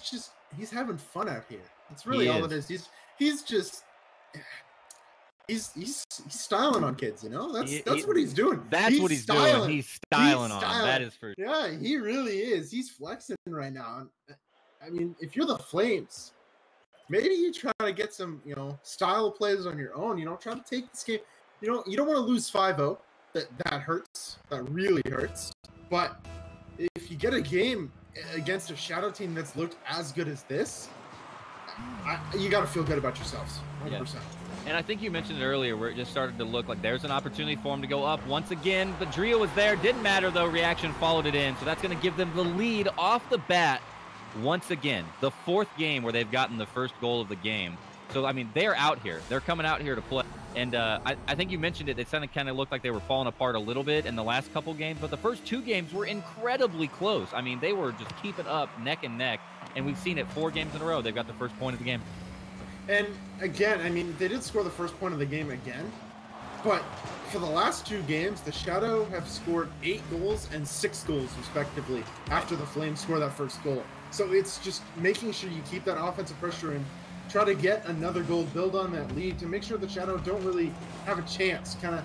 Speaker 1: having fun out here. That's really all it is. He's styling on kids, you know? That's what he's doing.
Speaker 2: That's what he's doing. He's styling on them. That is for
Speaker 1: yeah, he really is. He's flexing right now. I mean, if you're the Flames, maybe you try to get some, style plays on your own. Try to take this game. You don't want to lose 5-0. that hurts. That really hurts. But if you get a game against a Shadow team that's looked as good as this, you got to feel good about yourselves. 100%.
Speaker 2: Yeah. And I think you mentioned it earlier where it just started to look like there's an opportunity for him to go up once again. But Drio was there. Didn't matter, though. Reaction followed it in. So that's going to give them the lead off the bat once again. The 4th game where they've gotten the first goal of the game. So, I mean, they're out here. They're coming out here to play. And I think you mentioned it. It kind of looked like they were falling apart a little bit in the last couple games. But the first 2 games were incredibly close. I mean, they were just keeping up neck and neck. And we've seen it 4 games in a row. They've got the first point of the game.
Speaker 1: And again, I mean, they did score the first point of the game again. But for the last 2 games, the Shadow have scored 8 goals and 6 goals, respectively, after the Flames score that first goal. So it's just making sure you keep that offensive pressure and try to get another goal, build on that lead to make sure the Shadow don't really have a chance, kind of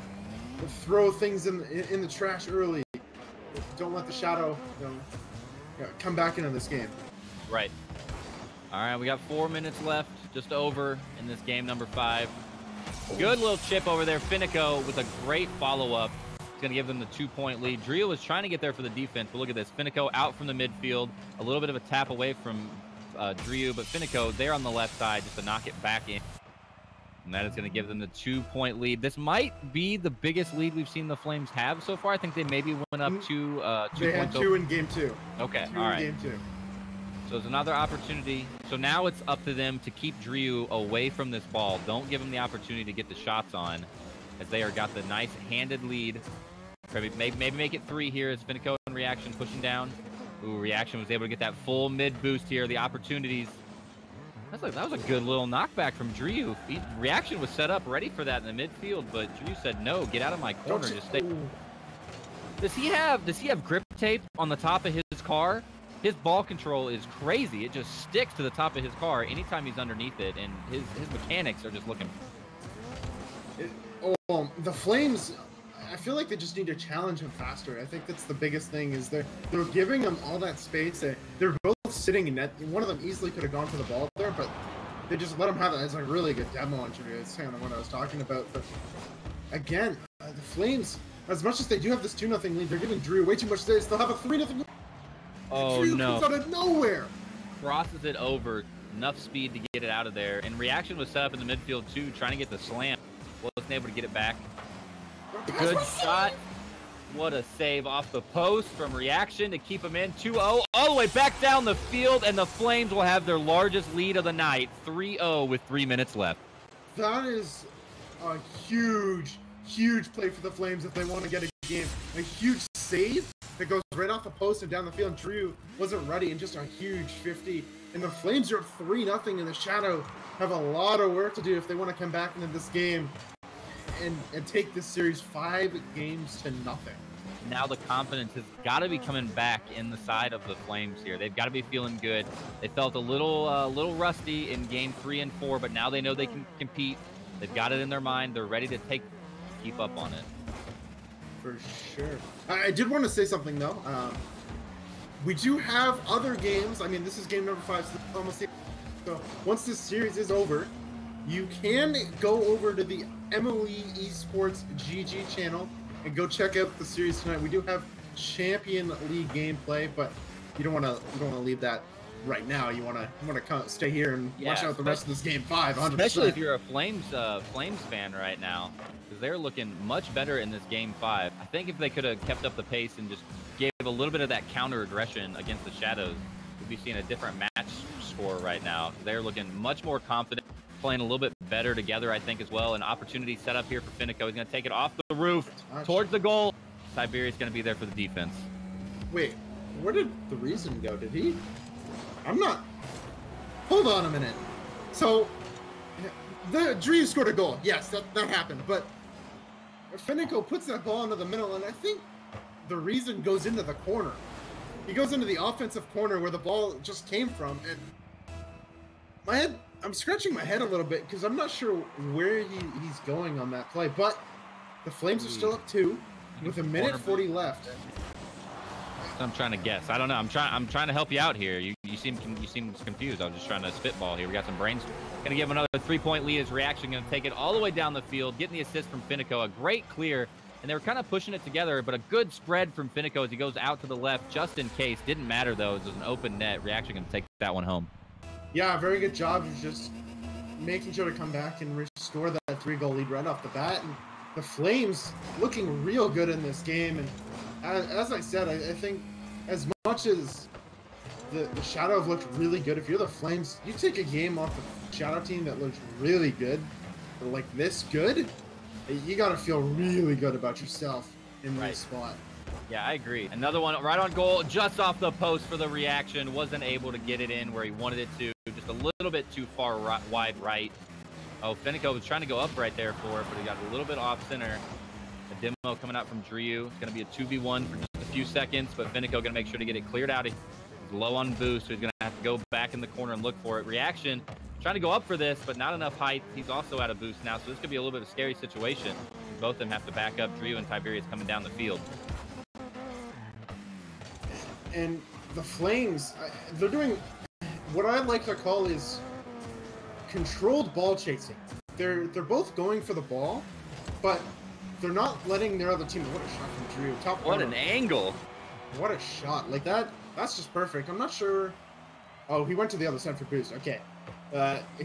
Speaker 1: throw things in the trash early. Don't let the Shadow come back into this game.
Speaker 2: Right. All right, we got 4 minutes left, just over in this game number 5. Good little chip over there. Finico with a great follow-up. It's going to give them the 2-point lead. Drio was trying to get there for the defense, but look at this. Finico out from the midfield. A little bit of a tap away from Drio, but Finico there on the left side just to knock it back in. And that is going to give them the 2-point lead. This might be the biggest lead we've seen the Flames have so far. I think they maybe went up 2 points.
Speaker 1: They had 2 in game 2.
Speaker 2: Okay,
Speaker 1: 2
Speaker 2: all right.
Speaker 1: in game 2.
Speaker 2: So it's another opportunity. So now it's up to them to keep Drio away from this ball. Don't give them the opportunity to get the shots on, as they are got the nice handed lead. Maybe make it 3 here as Finico and Reaction pushing down. Ooh, Reaction was able to get that full mid boost here. The opportunities. That was a good little knockback from Drio. Reaction was set up ready for that in the midfield, but Drio said no. Get out of my corner. Just stay. Does he have grip tape on the top of his car? His ball control is crazy. It just sticks to the top of his car anytime he's underneath it, and his mechanics are just looking.
Speaker 1: The Flames, I feel like they just need to challenge him faster. I think that's the biggest thing is they're giving him all that space. They're both sitting in net. One of them easily could have gone for the ball there, but they just let him have it. It's a really good demo on Drio. It's kind of what I was talking about. But again, the Flames, as much as they do have this 2-0 lead, they're giving Drio way too much space. They'll have a 3-0.
Speaker 2: Oh,
Speaker 1: Drio
Speaker 2: no.
Speaker 1: comes out of nowhere.
Speaker 2: Crosses it over, enough speed to get it out of there. And Reaction was set up in the midfield, too, trying to get the slam. Wasn't able to get it back. Good shot. What a save off the post from Reaction to keep him in. 2-0, all the way back down the field, and the Flames will have their largest lead of the night, 3-0 with 3 minutes left.
Speaker 1: That is a huge, huge play for the Flames if they want to get a game. A huge save that goes right off the post and down the field. Drio wasn't ready, and just a huge 50. And the Flames are up 3-0, and the Shadow have a lot of work to do if they want to come back into this game and take this series 5 games to nothing.
Speaker 2: Now the confidence has got to be coming back in the side of the Flames here. They've got to be feeling good. They felt a little rusty in game 3 and 4, but now they know they can compete. They've got it in their mind. They're ready to keep up on it.
Speaker 1: For sure. I did want to say something though. We do have other games. I mean, this is game number 5, so almost. So once this series is over, you can go over to the MLE Esports GG channel and go check out the series tonight. We do have Champion League gameplay, but you don't want to leave that right now. You want to stay here and watch out the rest of this game 5. 100%.
Speaker 2: Especially if you're a Flames fan right now, because they're looking much better in this game 5. I think if they could have kept up the pace and just gave a little bit of that counter aggression against the Shadows, we'd be seeing a different match score right now. They're looking much more confident, playing a little bit better together, I think, as well. An opportunity set up here for Finico. He's going to take it off the roof towards the goal. Siberia's going to be there for the defense.
Speaker 1: Wait, where did the reason go? Did he? I'm not. Hold on a minute. So, the Drio scored a goal. Yes, that happened. But Finico puts that ball into the middle, and I think the reason goes into the corner. He goes into the offensive corner where the ball just came from, and I'm scratching my head a little bit because I'm not sure where he's going on that play. But the Flames are still up 2 with 1:40 left.
Speaker 2: I'm trying to guess. I don't know. I'm trying to help you out here. You seem confused. I was just trying to spitball here. We got some brains. Going to give another 3-point lead. His Reaction going to take it all the way down the field, getting the assist from Finico. A great clear and they were kind of pushing it together, but a good spread from Finico as he goes out to the left just in case. Didn't matter, though. It was an open net. Reaction going to take that one home.
Speaker 1: Yeah, very good job of just making sure to come back and restore that 3-goal lead right off the bat. And the Flames looking real good in this game. And as I said, I think as much as the Shadow have looked really good, if you're the Flames, you take a game off the Shadow team that looks really good, or like this good, you got to feel really good about yourself in this spot.
Speaker 2: Yeah, I agree. Another one right on goal, just off the post for the Reaction. Wasn't able to get it in where he wanted it to. Just a little bit too far wide right. Oh, Finico was trying to go up right there for it, but he got a little bit off center. A demo coming out from Drew. It's going to be a 2v1 for just a few seconds, but Finico going to make sure to get it cleared out. He's low on boost, so he's going to have to go back in the corner and look for it. Reaction trying to go up for this, but not enough height. He's also out of boost now, so this could be a little bit of a scary situation. Both of them have to back up. Drew and Tiberius coming down the field.
Speaker 1: And the Flames, they're doing what I like to call is controlled ball chasing. They're both going for the ball, but they're not letting their other team. What a shot from Drew! Top
Speaker 2: what
Speaker 1: corner.
Speaker 2: An angle!
Speaker 1: What a shot! Like that. That's just perfect. I'm not sure. Oh, he went to the other side for boost. Okay.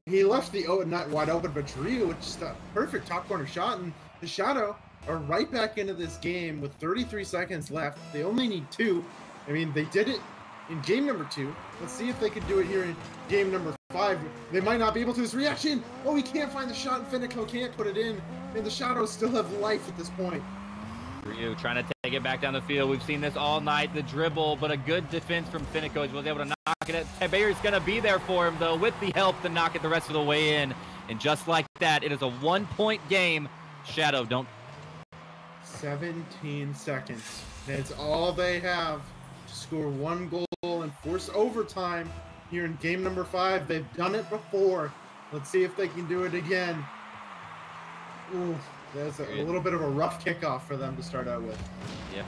Speaker 1: He left the net wide open, but Drew with just a perfect top corner shot, and the Shadow are right back into this game with 33 seconds left. They only need 2. I mean, they did it in game number 2. Let's see if they can do it here in game number 5. They might not be able to. This Reaction. Oh, he can't find the shot, and Finico can't put it in. And the Shadows still have life at this point.
Speaker 2: Ryu trying to take it back down the field. We've seen this all night. The dribble, but a good defense from Finico. He was able to knock it. Tiberius going to be there for him, though, with the help to knock it the rest of the way in. And just like that, it is a 1-point game. Shadow, don't.
Speaker 1: 17 seconds. That's all they have to score 1 goal and force overtime here in game number 5. They've done it before. Let's see if they can do it again. Ooh, that's a little bit of a rough kickoff for them to start out with.
Speaker 2: Yeah.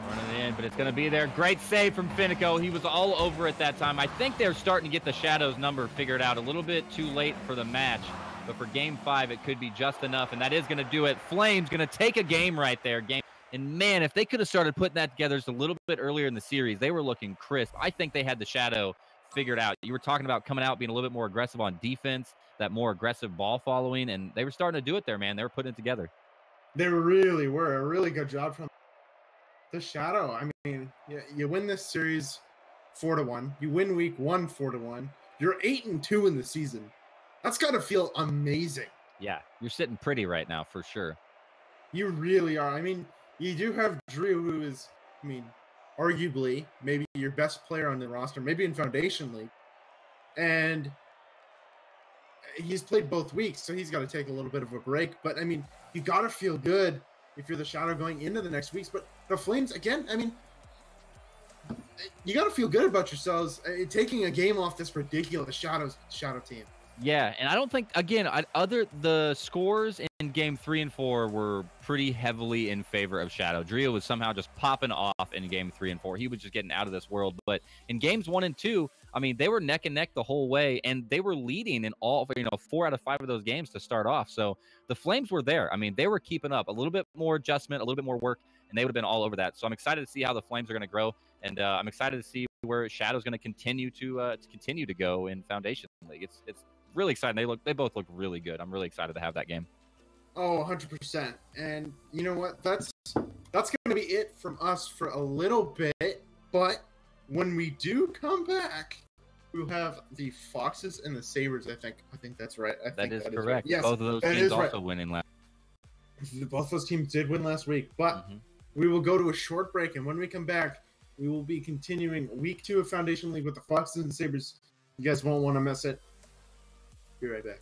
Speaker 2: Running it in, but it's going to be there. Great save from Finico. He was all over it that time. I think they're starting to get the Shadows number figured out a little bit too late for the match. But for game 5, it could be just enough, and that is going to do it. Flames going to take a game right there. And, man, if they could have started putting that together just a little bit earlier in the series, they were looking crisp. I think they had the Shadow figured out. You were talking about coming out, being a little bit more aggressive on defense, that more aggressive ball following, and they were starting to do it there, man. They were putting it together.
Speaker 1: They really were. A really good job from the Shadow. I mean, you win this series 4-1. You win week 1 4-1. You're 8-2 in the season. That's got to feel amazing.
Speaker 2: Yeah, you're sitting pretty right now for sure.
Speaker 1: You really are. I mean, you do have Drew, who is, I mean, arguably maybe your best player on the roster, maybe in Foundation League. And he's played both weeks, so he's got to take a little bit of a break. But, I mean, you got to feel good if you're the Shadow going into the next weeks. But the Flames, again, I mean, you got to feel good about yourselves taking a game off this ridiculous Shadow team.
Speaker 2: Yeah, and I don't think, again, the scores in game 3 and 4 were pretty heavily in favor of Shadow. Drio was somehow just popping off in game 3 and 4. He was just getting out of this world. But in games 1 and 2, I mean, they were neck and neck the whole way, and they were leading in all, 4 out of 5 of those games to start off. So the Flames were there. I mean, they were keeping up. A little bit more adjustment, a little bit more work, and they would have been all over that. So I'm excited to see how the Flames are going to grow, and I'm excited to see where Shadow's going to continue to go in Foundation League. It's really exciting. They both look really good. I'm really excited to have that game.
Speaker 1: Oh, 100%. And you know what? That's going to be it from us for a little bit. But when we do come back, we'll have the Foxes and the Sabres. I think that's right.
Speaker 2: That is correct. Right.
Speaker 1: Yes,
Speaker 2: both of those teams also winning last.
Speaker 1: Both those teams did win last week. But we will go to a short break, and when we come back, we will be continuing week 2 of Foundation League with the Foxes and Sabres. You guys won't want to miss it. Be right back.